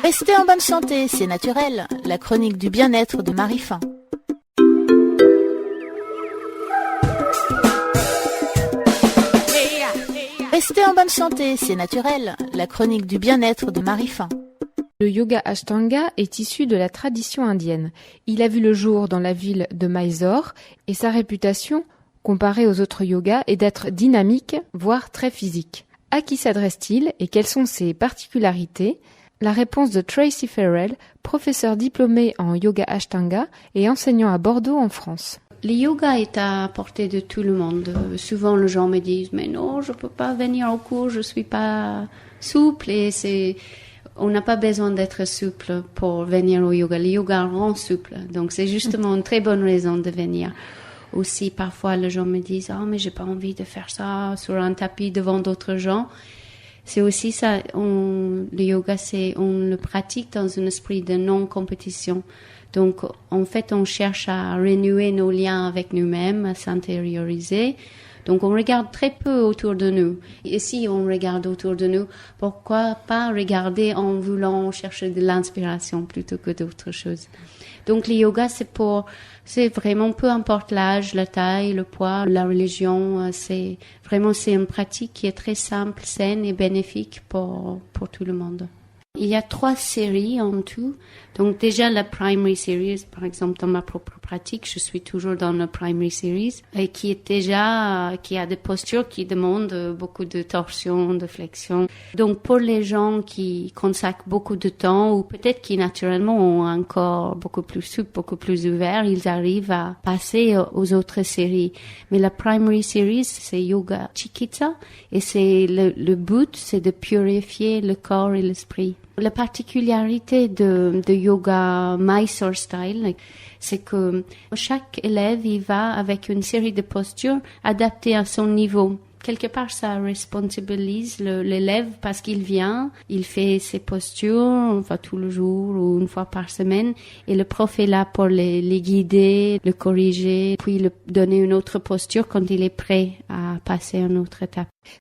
Restez en bonne santé, c'est naturel. La chronique du bien-être de Marie Fin. Restez en bonne santé, c'est naturel. La chronique du bien-être de Marie Fin. Le yoga Ashtanga est issu de la tradition indienne. Il a vu le jour dans la ville de Mysore et sa réputation, comparée aux autres yogas, est d'être dynamique, voire très physique. À qui s'adresse-t-il et quelles sont ses particularités? La réponse de Tracy Farrell, professeur diplômé en yoga Ashtanga et enseignant à Bordeaux en France. Le yoga est à portée de tout le monde. Souvent, les gens me disent « Mais non, je peux pas venir au cours, je suis pas souple. » Et on n'a pas besoin d'être souple pour venir au yoga. Le yoga rend souple. Donc, c'est justement une très bonne raison de venir. Aussi, parfois, les gens me disent « Ah, mais j'ai pas envie de faire ça sur un tapis devant d'autres gens. » C'est aussi ça. Le yoga, on le pratique dans un esprit de non-compétition. Donc, en fait, on cherche à renouer nos liens avec nous-mêmes, à s'intérioriser. Donc, on regarde très peu autour de nous. Et si on regarde autour de nous, pourquoi pas regarder en voulant chercher de l'inspiration plutôt que d'autres choses. Donc, le yoga, c'est vraiment peu importe l'âge, la taille, le poids, la religion. C'est une pratique qui est très simple, saine et bénéfique pour tout le monde. Il y a 3 séries en tout. Donc déjà la primary series, par exemple dans ma propre pratique, je suis toujours dans la primary series et qui a des postures qui demandent beaucoup de torsion, de flexion. Donc pour les gens qui consacrent beaucoup de temps ou peut-être qui naturellement ont un corps beaucoup plus souple, beaucoup plus ouvert, ils arrivent à passer aux autres séries. Mais la primary series, c'est yoga chikitsa et le but, c'est de purifier le corps et l'esprit. La particularité de yoga Mysore style, c'est que chaque élève y va avec une série de postures adaptées à son niveau. Quelque part, ça responsabilise l'élève parce qu'il vient, il fait ses postures, tout le jour ou une fois par semaine, et le prof est là pour les guider, le corriger, puis lui donner une autre posture quand il est prêt à passer à une autre étape.